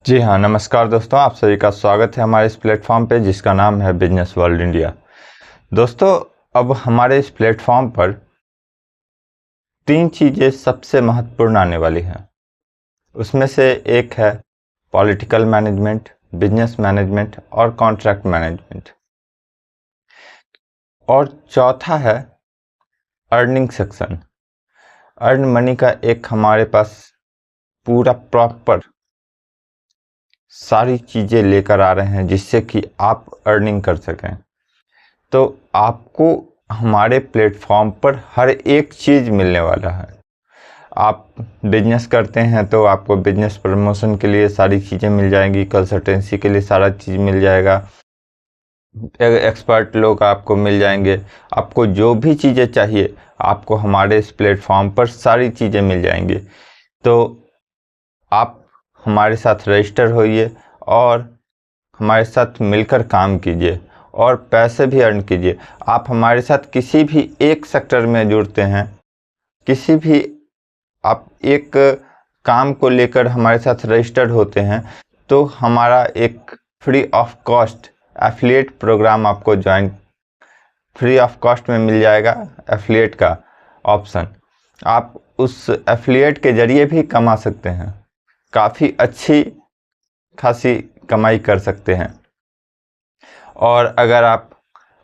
जी हाँ, नमस्कार दोस्तों, आप सभी का स्वागत है हमारे इस प्लेटफॉर्म पे जिसका नाम है बिजनेस वर्ल्ड इंडिया। दोस्तों, अब हमारे इस प्लेटफॉर्म पर 3 चीज़ें सबसे महत्वपूर्ण आने वाली हैं। उसमें से एक है पॉलिटिकल मैनेजमेंट, बिजनेस मैनेजमेंट और कॉन्ट्रैक्ट मैनेजमेंट, और चौथा है अर्निंग सेक्शन। अर्न मनी का एक हमारे पास पूरा प्रॉपर सारी चीज़ें लेकर आ रहे हैं जिससे कि आप अर्निंग कर सकें। तो आपको हमारे प्लेटफॉर्म पर हर एक चीज़ मिलने वाला है। आप बिजनेस करते हैं तो आपको बिजनेस प्रमोशन के लिए सारी चीज़ें मिल जाएंगी, कंसल्टेंसी के लिए सारा चीज़ मिल जाएगा, एक्सपर्ट लोग आपको मिल जाएंगे। आपको जो भी चीज़ें चाहिए आपको हमारे इस प्लेटफॉर्म पर सारी चीज़ें मिल जाएंगी। तो आप हमारे साथ रजिस्टर होइए और हमारे साथ मिलकर काम कीजिए और पैसे भी अर्न कीजिए। आप हमारे साथ किसी भी एक सेक्टर में जुड़ते हैं, किसी भी आप एक काम को लेकर हमारे साथ रजिस्टर्ड होते हैं, तो हमारा एक free of cost affiliate program आपको ज्वाइन फ्री ऑफ कॉस्ट में मिल जाएगा। एफिलिएट का ऑप्शन, आप उस एफिलिएट के ज़रिए भी कमा सकते हैं, काफ़ी अच्छी खासी कमाई कर सकते हैं। और अगर आप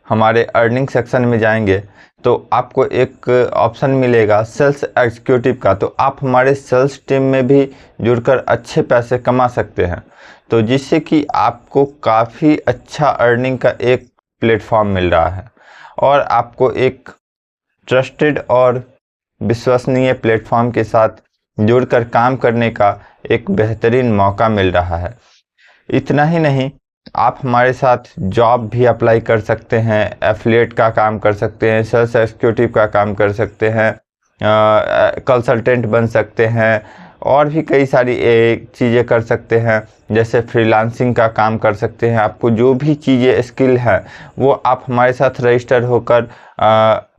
हमारे अर्निंग सेक्शन में जाएंगे तो आपको एक ऑप्शन मिलेगा सेल्स एग्जीक्यूटिव का, तो आप हमारे सेल्स टीम में भी जुड़कर अच्छे पैसे कमा सकते हैं। तो जिससे कि आपको काफ़ी अच्छा अर्निंग का एक प्लेटफॉर्म मिल रहा है और आपको एक ट्रस्टेड और विश्वसनीय प्लेटफॉर्म के साथ जुड़कर काम करने का एक बेहतरीन मौका मिल रहा है। इतना ही नहीं, आप हमारे साथ जॉब भी अप्लाई कर सकते हैं, एफिलिएट का काम कर सकते हैं, सेल्स एग्जीक्यूटिव का काम कर सकते हैं, कंसल्टेंट बन सकते हैं और भी कई सारी चीज़ें कर सकते हैं, जैसे फ्रीलांसिंग का काम कर सकते हैं। आपको जो भी चीज़ें स्किल है वो आप हमारे साथ रजिस्टर होकर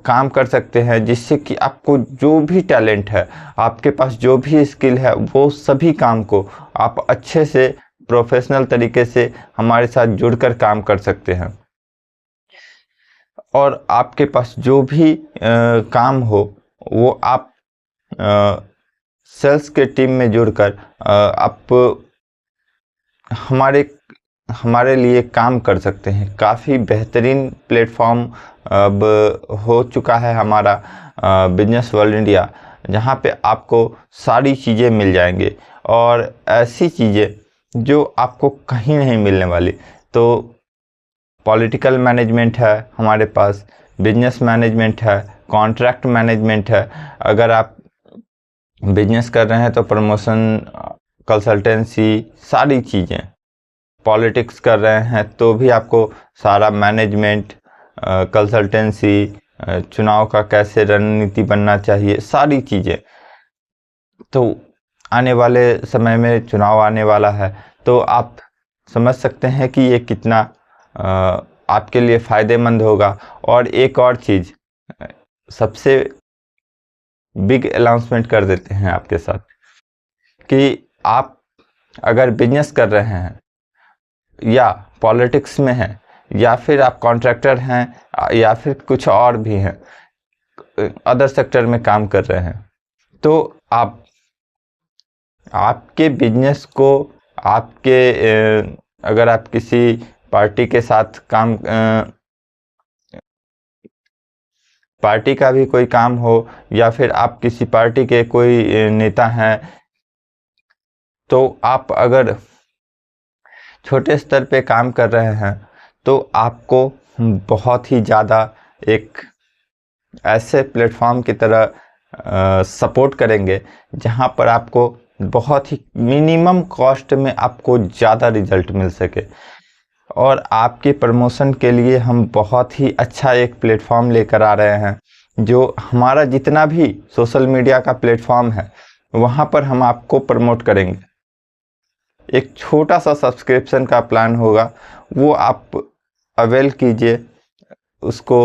काम कर सकते हैं, जिससे कि आपको जो भी टैलेंट है, आपके पास जो भी स्किल है, वो सभी काम को आप अच्छे से प्रोफेशनल तरीके से हमारे साथ जुड़कर काम कर सकते हैं। और आपके पास जो भी काम हो वो आप सेल्स के टीम में जुड़कर आप हमारे लिए काम कर सकते हैं। काफ़ी बेहतरीन प्लेटफॉर्म अब हो चुका है हमारा बिजनेस वर्ल्ड इंडिया, जहां पे आपको सारी चीज़ें मिल जाएंगे और ऐसी चीज़ें जो आपको कहीं नहीं मिलने वाली। तो पॉलिटिकल मैनेजमेंट है हमारे पास, बिजनेस मैनेजमेंट है, कॉन्ट्रैक्ट मैनेजमेंट है। अगर आप बिजनेस कर रहे हैं तो प्रमोशन, कंसल्टेंसी, सारी चीज़ें। पॉलिटिक्स कर रहे हैं तो भी आपको सारा मैनेजमेंट, कंसल्टेंसी, चुनाव का कैसे रणनीति बनना चाहिए, सारी चीज़ें। तो आने वाले समय में चुनाव आने वाला है, तो आप समझ सकते हैं कि ये कितना आपके लिए फ़ायदेमंद होगा। और एक और चीज़, सबसे बिग अनाउंसमेंट कर देते हैं आपके साथ कि आप अगर बिजनेस कर रहे हैं या पॉलिटिक्स में हैं या फिर आप कॉन्ट्रैक्टर हैं या फिर कुछ और भी हैं, अदर सेक्टर में काम कर रहे हैं, तो आपके बिजनेस को अगर आप किसी पार्टी के साथ पार्टी का भी कोई काम हो या फिर आप किसी पार्टी के कोई नेता हैं, तो आप अगर छोटे स्तर पे काम कर रहे हैं तो आपको बहुत ही ज़्यादा एक ऐसे प्लेटफॉर्म की तरह सपोर्ट करेंगे जहां पर आपको बहुत ही मिनिमम कॉस्ट में आपको ज़्यादा रिजल्ट मिल सके। और आपके प्रमोशन के लिए हम बहुत ही अच्छा एक प्लेटफॉर्म लेकर आ रहे हैं। जो हमारा जितना भी सोशल मीडिया का प्लेटफॉर्म है वहाँ पर हम आपको प्रमोट करेंगे। एक छोटा सा सब्सक्रिप्शन का प्लान होगा, वो आप अवेल कीजिए, उसको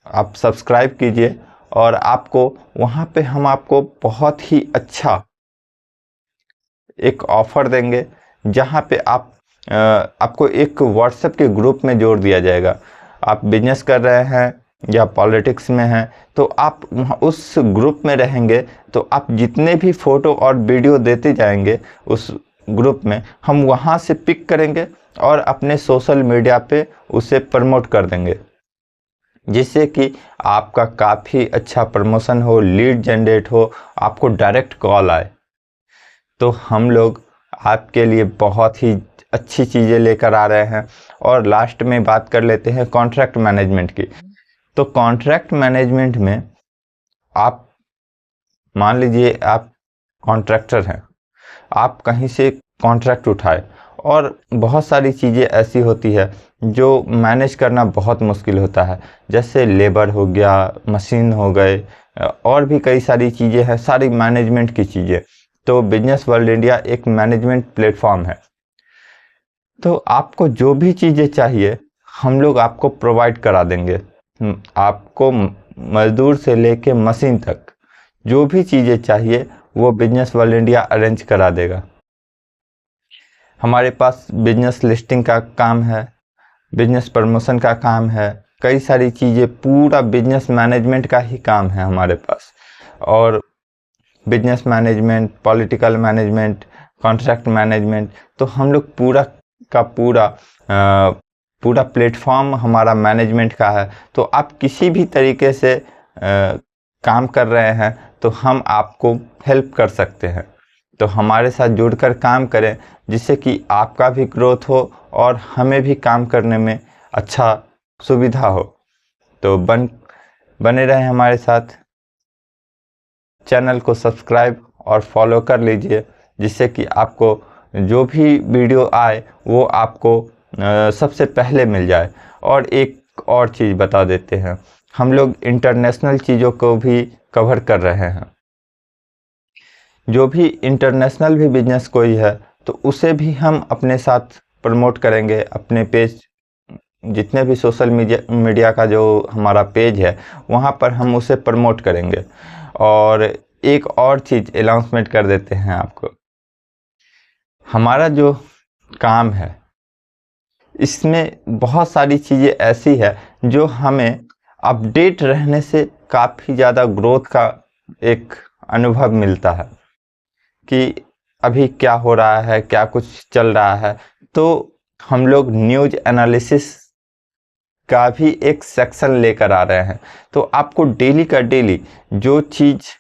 आप सब्सक्राइब कीजिए और आपको वहाँ पे हम आपको बहुत ही अच्छा एक ऑफ़र देंगे जहाँ पे आपको एक व्हाट्सएप के ग्रुप में जोड़ दिया जाएगा। आप बिजनेस कर रहे हैं या पॉलिटिक्स में हैं तो आप उस ग्रुप में रहेंगे, तो आप जितने भी फ़ोटो और वीडियो देते जाएंगे उस ग्रुप में, हम वहाँ से पिक करेंगे और अपने सोशल मीडिया पे उसे प्रमोट कर देंगे, जिससे कि आपका काफ़ी अच्छा प्रमोशन हो, लीड जनरेट हो, आपको डायरेक्ट कॉल आए। तो हम लोग आपके लिए बहुत ही अच्छी चीज़ें लेकर आ रहे हैं। और लास्ट में बात कर लेते हैं कॉन्ट्रैक्ट मैनेजमेंट की। तो कॉन्ट्रैक्ट मैनेजमेंट में आप मान लीजिए आप कॉन्ट्रैक्टर हैं, आप कहीं से कॉन्ट्रैक्ट उठाए और बहुत सारी चीज़ें ऐसी होती है जो मैनेज करना बहुत मुश्किल होता है, जैसे लेबर हो गया, मशीन हो गए, और भी कई सारी चीज़ें हैं, सारी मैनेजमेंट की चीज़ें। तो बिजनेस वर्ल्ड इंडिया एक मैनेजमेंट प्लेटफॉर्म है। तो आपको जो भी चीज़ें चाहिए हम लोग आपको प्रोवाइड करा देंगे। आपको मजदूर से लेके मशीन तक जो भी चीज़ें चाहिए वो बिजनेस वर्ल्ड इंडिया अरेंज करा देगा। हमारे पास बिजनेस लिस्टिंग का काम है, बिजनेस प्रमोशन का काम है, कई सारी चीज़ें, पूरा बिजनेस मैनेजमेंट का ही काम है हमारे पास। और business management, political management, contract management, तो हम लोग पूरा का पूरा प्लेटफॉर्म हमारा मैनेजमेंट का है। तो आप किसी भी तरीके से काम कर रहे हैं तो हम आपको हेल्प कर सकते हैं। तो हमारे साथ जुड़कर काम करें, जिससे कि आपका भी ग्रोथ हो और हमें भी काम करने में अच्छा सुविधा हो। तो बने रहें हमारे साथ। चैनल को सब्सक्राइब और फॉलो कर लीजिए, जिससे कि आपको जो भी वीडियो आए वो आपको सबसे पहले मिल जाए। और एक और चीज़ बता देते हैं, हम लोग इंटरनेशनल चीज़ों को भी कवर कर रहे हैं। जो भी इंटरनेशनल भी बिजनेस कोई है तो उसे भी हम अपने साथ प्रमोट करेंगे। अपने पेज, जितने भी सोशल मीडिया का जो हमारा पेज है वहाँ पर हम उसे प्रमोट करेंगे। और एक और चीज़ अनाउंसमेंट कर देते हैं आपको, हमारा जो काम है इसमें बहुत सारी चीज़ें ऐसी है जो हमें अपडेट रहने से काफ़ी ज़्यादा ग्रोथ का एक अनुभव मिलता है कि अभी क्या हो रहा है, क्या कुछ चल रहा है। तो हम लोग न्यूज़ एनालिसिस का भी एक सेक्शन लेकर आ रहे हैं। तो आपको डेली का डेली जो चीज़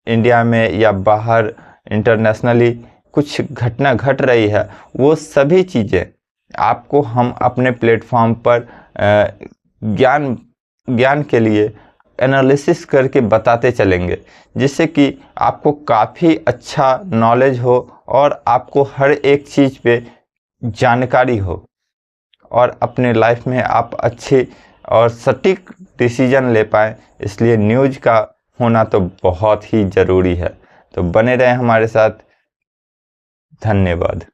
इंडिया में या बाहर इंटरनेशनली कुछ घटना घट रही है वो सभी चीज़ें आपको हम अपने प्लेटफॉर्म पर ज्ञान के लिए एनालिसिस करके बताते चलेंगे, जिससे कि आपको काफ़ी अच्छा नॉलेज हो और आपको हर एक चीज़ पे जानकारी हो और अपने लाइफ में आप अच्छे और सटीक डिसीजन ले पाएँ। इसलिए न्यूज़ का होना तो बहुत ही ज़रूरी है। तो बने रहें हमारे साथ। धन्यवाद।